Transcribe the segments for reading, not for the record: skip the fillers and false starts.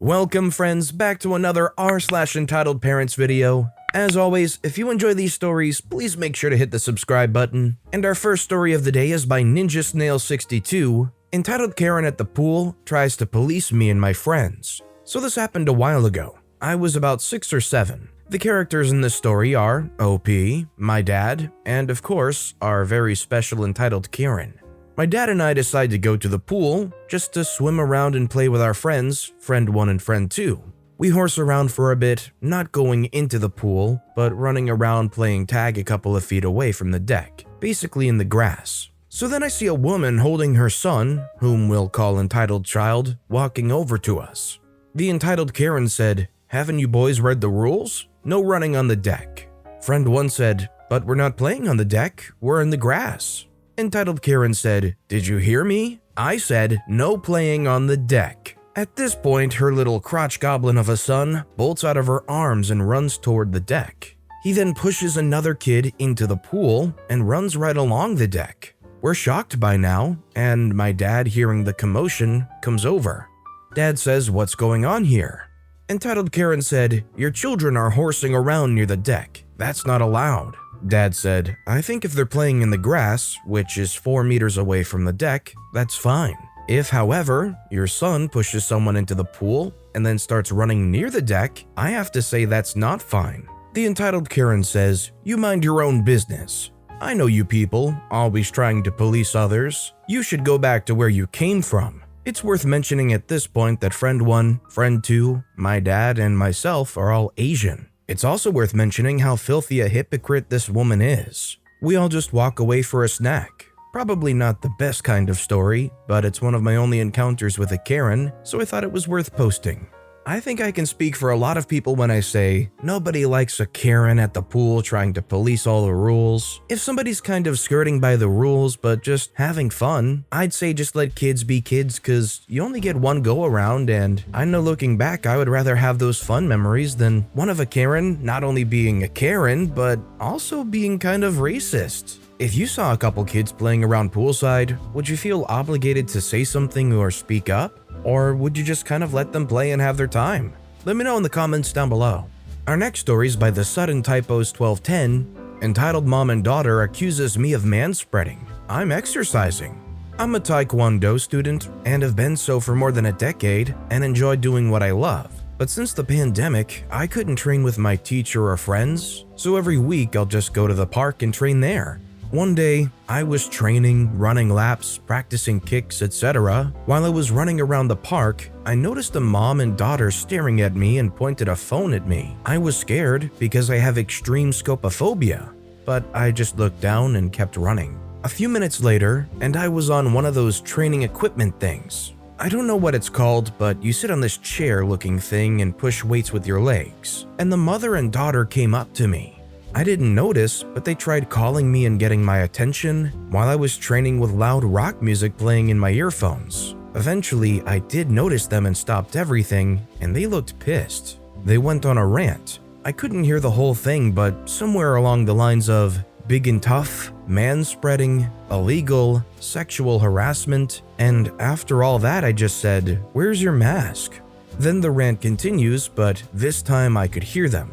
Welcome friends back to another r/entitled parents video. As always, if you enjoy these stories, please make sure to hit the subscribe button. And our first story of the day is by Ninja Snail 62, entitled Karen at the Pool Tries to Police Me and My Friends. So this happened a while ago. I was about 6 or 7. The characters in this story are OP, my dad, and of course, our very special entitled Karen. My dad and I decide to go to the pool just to swim around and play with our friends, friend 1 and friend 2. We horse around for a bit, not going into the pool, but running around playing tag a couple of feet away from the deck, basically in the grass. So then I see a woman holding her son, whom we'll call entitled child, walking over to us. The entitled Karen said, "Haven't you boys read the rules? No running on the deck." Friend 1 said, "But we're not playing on the deck, we're in the grass." Entitled Karen said, "Did you hear me? I said no playing on the deck." At this point, her little crotch goblin of a son bolts out of her arms and runs toward the deck. He then pushes another kid into the pool and runs right along the deck. We're shocked by now, and my dad, hearing the commotion, comes over. Dad says, "What's going on here?" Entitled Karen said, "Your children are horsing around near the deck. That's not allowed." Dad said, "I think if they're playing in the grass, which is 4 meters away from the deck, that's fine. If, however, your son pushes someone into the pool and then starts running near the deck, I have to say that's not fine." The entitled Karen says, "You mind your own business. I know you people, always trying to police others. You should go back to where you came from." It's worth mentioning at this point that friend 1, friend 2, my dad, and myself are all Asian. It's also worth mentioning how filthy a hypocrite this woman is. We all just walk away for a snack. Probably not the best kind of story, but it's one of my only encounters with a Karen, so I thought it was worth posting. I think I can speak for a lot of people when I say, nobody likes a Karen at the pool trying to police all the rules. If somebody's kind of skirting by the rules but just having fun, I'd say just let kids be kids, cause you only get one go around, and I know looking back I would rather have those fun memories than one of a Karen not only being a Karen but also being kind of racist. If you saw a couple kids playing around poolside, would you feel obligated to say something or speak up? Or would you just kind of let them play and have their time? Let me know in the comments down below. Our next story is by the Sudden Typos 1210, entitled Mom and Daughter Accuses Me of Manspreading. I'm exercising. I'm a Taekwondo student and have been so for more than a decade and enjoy doing what I love. But since the pandemic, I couldn't train with my teacher or friends, so every week I'll just go to the park and train there. One day, I was training, running laps, practicing kicks, etc. While I was running around the park, I noticed a mom and daughter staring at me and pointed a phone at me. I was scared because I have extreme scopophobia, but I just looked down and kept running. A few minutes later, and I was on one of those training equipment things. I don't know what it's called, but you sit on this chair-looking thing and push weights with your legs. And the mother and daughter came up to me. I didn't notice, but they tried calling me and getting my attention while I was training with loud rock music playing in my earphones. Eventually, I did notice them and stopped everything, and they looked pissed. They went on a rant. I couldn't hear the whole thing, but somewhere along the lines of big and tough, manspreading, illegal, sexual harassment, and after all that I just said, "Where's your mask?" Then the rant continues, but this time I could hear them.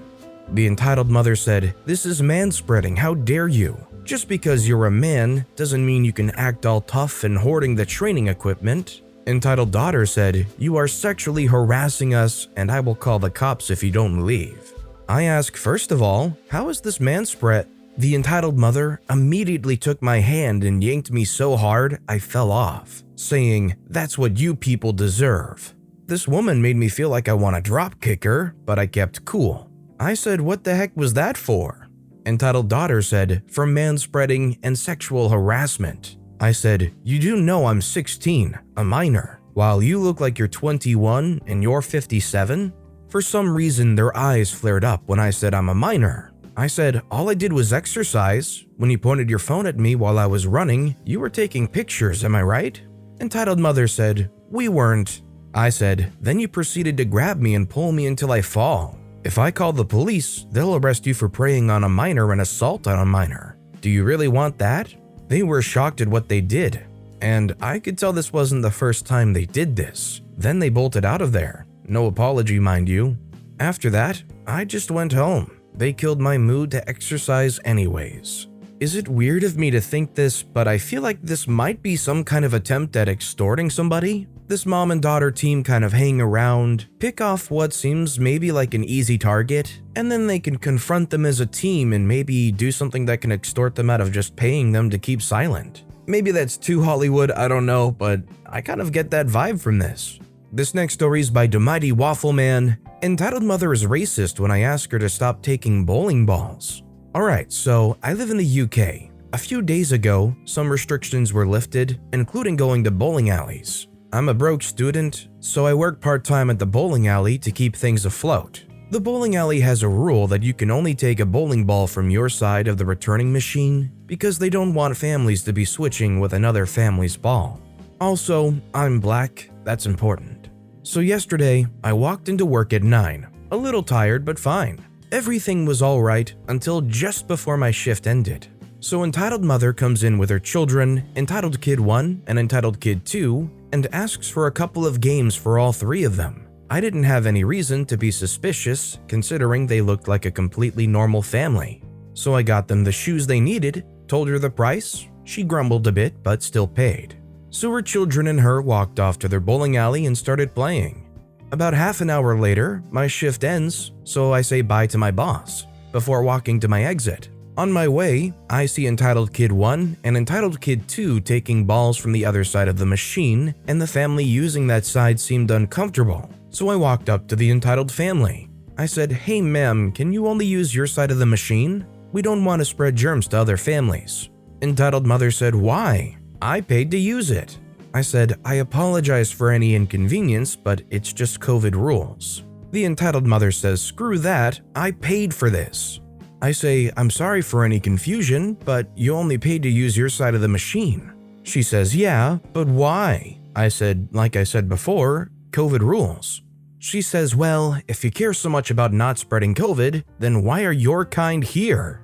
The entitled mother said, "This is manspreading, how dare you? Just because you're a man doesn't mean you can act all tough and hoarding the training equipment." Entitled daughter said, "You are sexually harassing us and I will call the cops if you don't leave." I ask, first of all, how is this manspread? The entitled mother immediately took my hand and yanked me so hard I fell off, saying, "That's what you people deserve." This woman made me feel like I want to drop kick her, but I kept cool. I said, "What the heck was that for?" Entitled daughter said, "For manspreading and sexual harassment." I said, "You do know I'm 16, a minor, while you look like you're 21 and you're 57? For some reason, their eyes flared up when I said I'm a minor. I said, "All I did was exercise. When you pointed your phone at me while I was running, you were taking pictures, am I right?" Entitled mother said, "We weren't." I said, "Then you proceeded to grab me and pull me until I fall. If I call the police, they'll arrest you for preying on a minor and assault on a minor. Do you really want that?" They were shocked at what they did, and I could tell this wasn't the first time they did this. Then they bolted out of there. No apology, mind you. After that, I just went home. They killed my mood to exercise anyways. Is it weird of me to think this, but I feel like this might be some kind of attempt at extorting somebody? This mom and daughter team kind of hang around, pick off what seems maybe like an easy target, and then they can confront them as a team and maybe do something that can extort them out of just paying them to keep silent. Maybe that's too Hollywood, I don't know, but I kind of get that vibe from this. This next story is by Mighty Waffle Man, entitled Mother is Racist When I Ask Her to Stop Taking Bowling Balls. Alright, so I live in the UK. A few days ago, some restrictions were lifted, including going to bowling alleys. I'm a broke student, so I work part-time at the bowling alley to keep things afloat. The bowling alley has a rule that you can only take a bowling ball from your side of the returning machine because they don't want families to be switching with another family's ball. Also, I'm black, that's important. So yesterday, I walked into work at 9, a little tired but fine. Everything was alright until just before my shift ended. So entitled mother comes in with her children, entitled kid 1 and entitled kid 2, and asks for a couple of games for all three of them. I didn't have any reason to be suspicious considering they looked like a completely normal family. So I got them the shoes they needed, told her the price, she grumbled a bit but still paid. So her children and her walked off to their bowling alley and started playing. About half an hour later, my shift ends, so I say bye to my boss before walking to my exit. On my way, I see entitled kid 1 and entitled kid 2 taking balls from the other side of the machine, and the family using that side seemed uncomfortable. So I walked up to the entitled family. I said, "Hey ma'am, can you only use your side of the machine? We don't want to spread germs to other families." Entitled mother said, "Why? I paid to use it." I said, "I apologize for any inconvenience, but it's just COVID rules." The entitled mother says, "Screw that, I paid for this." I say, "I'm sorry for any confusion, but you only paid to use your side of the machine." She says, "Yeah, but why?" I said, "Like I said before, COVID rules." She says, "Well, if you care so much about not spreading COVID, then why are your kind here?"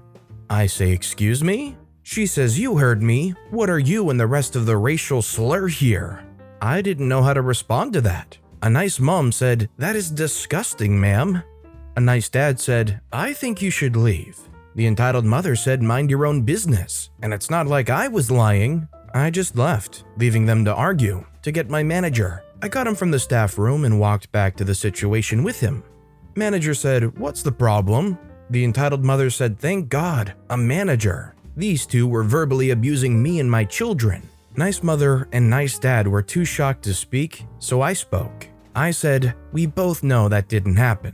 I say, "Excuse me?" She says, "You heard me. What are you and the rest of the racial slur here?" I didn't know how to respond to that. A nice mom said, "That is disgusting, ma'am." A nice dad said, "I think you should leave." The entitled mother said, "Mind your own business." And it's not like I was lying. I just left, leaving them to argue, to get my manager. I got him from the staff room and walked back to the situation with him. Manager said, "What's the problem?" The entitled mother said, "Thank God, a manager. These two were verbally abusing me and my children." Nice mother and nice dad were too shocked to speak, so I spoke. I said, "We both know that didn't happen."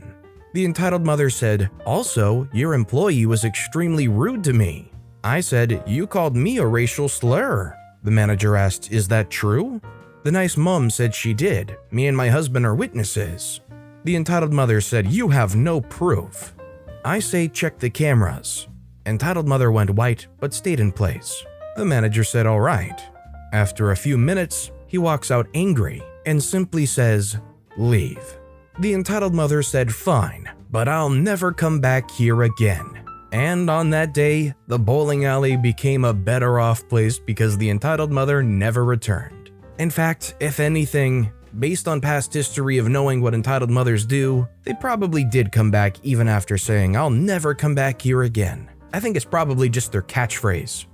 The entitled mother said, "Also, your employee was extremely rude to me." I said, "You called me a racial slur." The manager asked, "Is that true?" The nice mom said she did. "Me and my husband are witnesses." The entitled mother said, "You have no proof." I say, "Check the cameras." Entitled mother went white but stayed in place. The manager said, "All right." After a few minutes, he walks out angry and simply says, "Leave." The entitled mother said, "Fine, but I'll never come back here again." And on that day, the bowling alley became a better off place because the entitled mother never returned. In fact, if anything, based on past history of knowing what entitled mothers do, they probably did come back even after saying, "I'll never come back here again." I think it's probably just their catchphrase.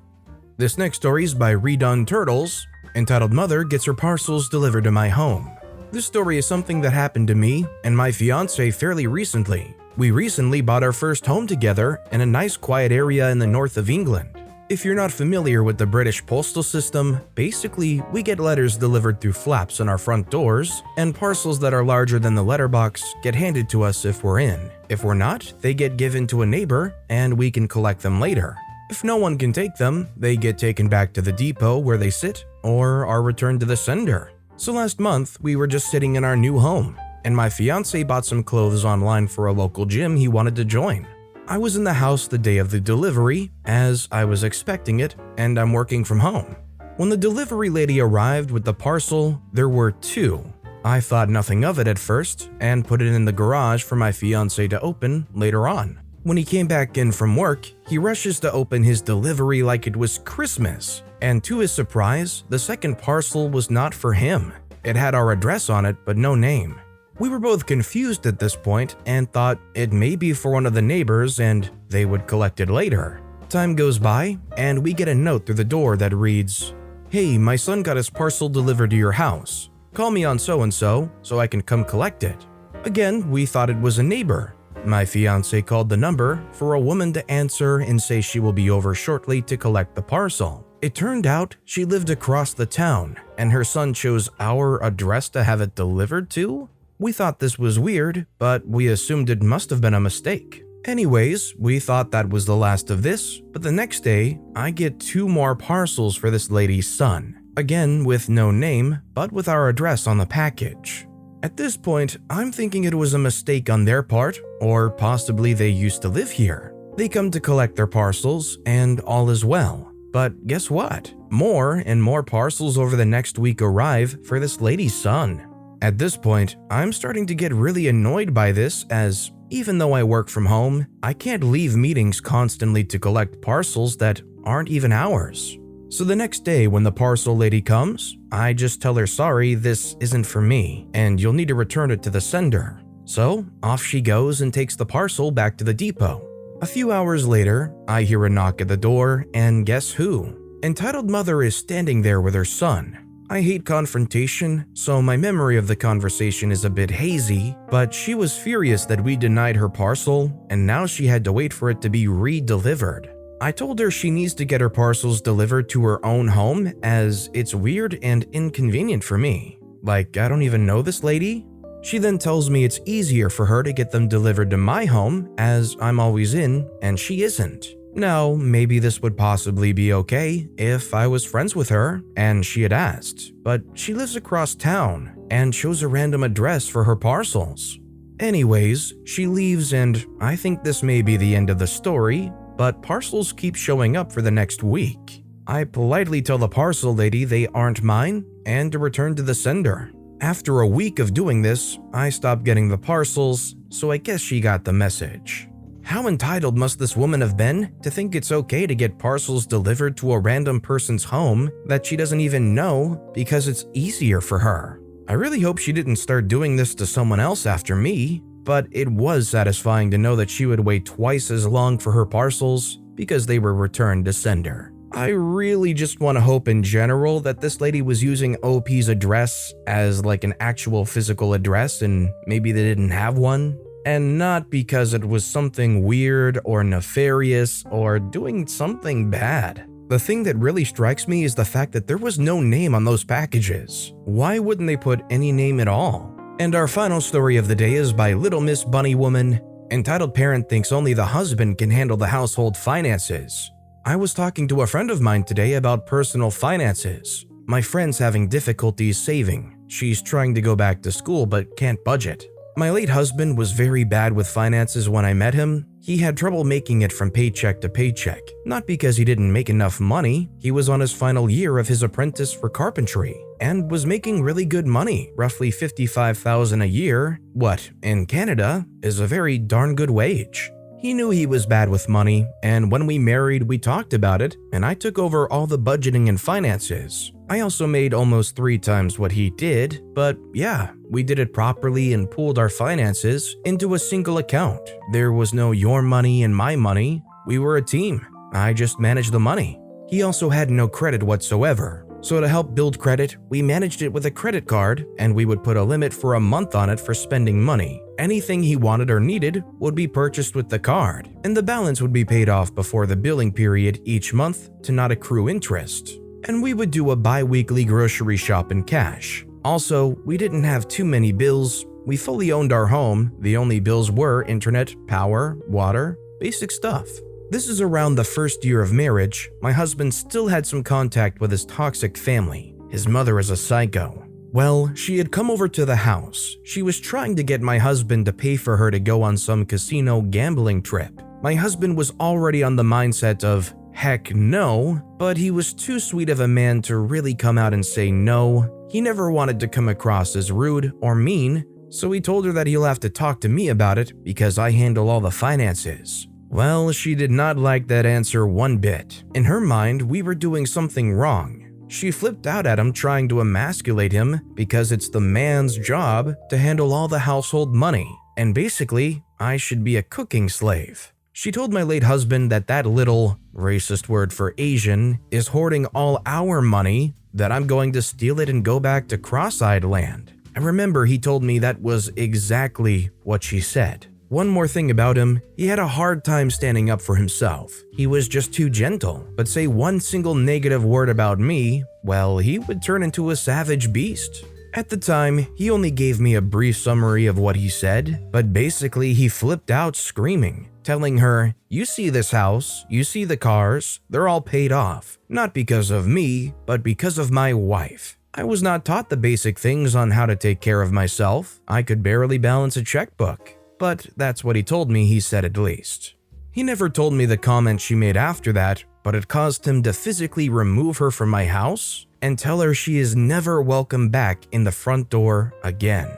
This next story is by Redone Turtles, entitled Mother Gets Her Parcels Delivered to My Home. This story is something that happened to me and my fiance fairly recently. We recently bought our first home together in a nice quiet area in the north of England. If you're not familiar with the British postal system, basically we get letters delivered through flaps on our front doors, and parcels that are larger than the letterbox get handed to us if we're in. If we're not, they get given to a neighbor and we can collect them later. If no one can take them, they get taken back to the depot where they sit or are returned to the sender. So last month, we were just sitting in our new home, and my fiance bought some clothes online for a local gym he wanted to join. I was in the house the day of the delivery, as I was expecting it, and I'm working from home. When the delivery lady arrived with the parcel, there were two. I thought nothing of it at first, and put it in the garage for my fiance to open later on. When he came back in from work, he rushes to open his delivery like it was Christmas. And to his surprise, the second parcel was not for him. It had our address on it, but no name. We were both confused at this point and thought it may be for one of the neighbors and they would collect it later. Time goes by and we get a note through the door that reads, "Hey, my son got his parcel delivered to your house. Call me on so-and-so so I can come collect it." Again, we thought it was a neighbor. My fiance called the number for a woman to answer and say she will be over shortly to collect the parcel. It turned out she lived across the town and her son chose our address to have it delivered to. We thought this was weird, but we assumed it must have been a mistake. Anyways, we thought that was the last of this, but the next day, I get 2 more parcels for this lady's son. Again, with no name, but with our address on the package. At this point, I'm thinking it was a mistake on their part, or possibly they used to live here. They come to collect their parcels, and all is well. But guess what? More and more parcels over the next week arrive for this lady's son. At this point, I'm starting to get really annoyed by this, as even though I work from home, I can't leave meetings constantly to collect parcels that aren't even ours. So the next day when the parcel lady comes, I just tell her sorry, this isn't for me, and you'll need to return it to the sender. So off she goes and takes the parcel back to the depot. A few hours later, I hear a knock at the door, and guess who? Entitled mother is standing there with her son. I hate confrontation, so my memory of the conversation is a bit hazy, but she was furious that we denied her parcel, and now she had to wait for it to be re-delivered. I told her she needs to get her parcels delivered to her own home, as it's weird and inconvenient for me. Like, I don't even know this lady? She then tells me it's easier for her to get them delivered to my home, as I'm always in, and she isn't. Now, maybe this would possibly be okay if I was friends with her and she had asked, but she lives across town and chose a random address for her parcels. Anyways, she leaves and I think this may be the end of the story, but parcels keep showing up for the next week. I politely tell the parcel lady they aren't mine and to return to the sender. After a week of doing this, I stopped getting the parcels, so I guess she got the message. How entitled must this woman have been to think it's okay to get parcels delivered to a random person's home that she doesn't even know because it's easier for her? I really hope she didn't start doing this to someone else after me, but it was satisfying to know that she would wait twice as long for her parcels because they were returned to sender. I really just want to hope in general that this lady was using OP's address as like an actual physical address and maybe they didn't have one. And not because it was something weird or nefarious or doing something bad. The thing that really strikes me is the fact that there was no name on those packages. Why wouldn't they put any name at all? And our final story of the day is by Little Miss Bunny Woman. Entitled parent thinks only the husband can handle the household finances. I was talking to a friend of mine today about personal finances. My friend's having difficulties saving. She's trying to go back to school but can't budget. My late husband was very bad with finances when I met him. He had trouble making it from paycheck to paycheck. Not because he didn't make enough money, he was on his final year of his apprentice for carpentry and was making really good money, roughly $55,000 a year. What, in Canada, is a very darn good wage. He knew he was bad with money, and when we married, we talked about it, and I took over all the budgeting and finances. I also made almost 3 times what he did, but yeah, we did it properly and pooled our finances into a single account. There was no your money and my money. We were a team. I just managed the money. He also had no credit whatsoever. So to help build credit, we managed it with a credit card, and we would put a limit for a month on it for spending money. Anything he wanted or needed would be purchased with the card, and the balance would be paid off before the billing period each month to not accrue interest. And we would do a bi-weekly grocery shop in cash. Also, we didn't have too many bills. We fully owned our home. The only bills were internet, power, water, basic stuff. This is around the first year of marriage. My husband still had some contact with his toxic family. His mother is a psycho. Well, she had come over to the house. She was trying to get my husband to pay for her to go on some casino gambling trip. My husband was already on the mindset of, heck no, but he was too sweet of a man to really come out and say no. He never wanted to come across as rude or mean, so he told her that he'll have to talk to me about it because I handle all the finances. Well, she did not like that answer one bit. In her mind, we were doing something wrong. She flipped out at him, trying to emasculate him because it's the man's job to handle all the household money, and basically, I should be a cooking slave. She told my late husband that that little, racist word for Asian, is hoarding all our money, that I'm going to steal it and go back to cross-eyed land. I remember he told me that was exactly what she said. One more thing about him, he had a hard time standing up for himself. He was just too gentle, but say one single negative word about me, well, he would turn into a savage beast. At the time, he only gave me a brief summary of what he said, but basically he flipped out screaming, telling her, "You see this house, you see the cars, they're all paid off, not because of me, but because of my wife. I was not taught the basic things on how to take care of myself. I could barely balance a checkbook." But that's what he told me he said at least. He never told me the comment she made after that, but it caused him to physically remove her from my house and tell her she is never welcome back in the front door again.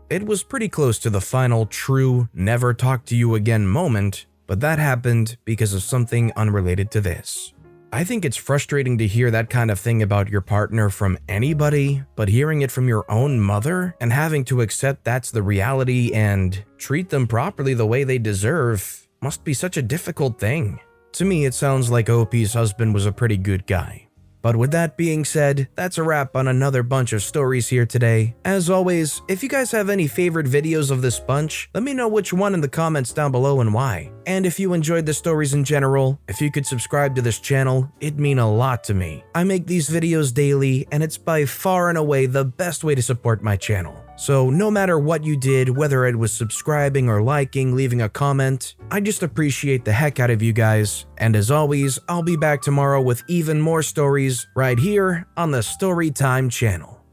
It was pretty close to the final true never talk to you again moment, but that happened because of something unrelated to this. I think it's frustrating to hear that kind of thing about your partner from anybody, but hearing it from your own mother and having to accept that's the reality and treat them properly the way they deserve must be such a difficult thing. To me, it sounds like OP's husband was a pretty good guy. But with that being said, that's a wrap on another bunch of stories here today. As always, if you guys have any favorite videos of this bunch, let me know which one in the comments down below and why. And if you enjoyed the stories in general, if you could subscribe to this channel, it'd mean a lot to me. I make these videos daily, and it's by far and away the best way to support my channel. So no matter what you did, whether it was subscribing or liking, leaving a comment, I just appreciate the heck out of you guys. And as always, I'll be back tomorrow with even more stories right here on the Storytime channel.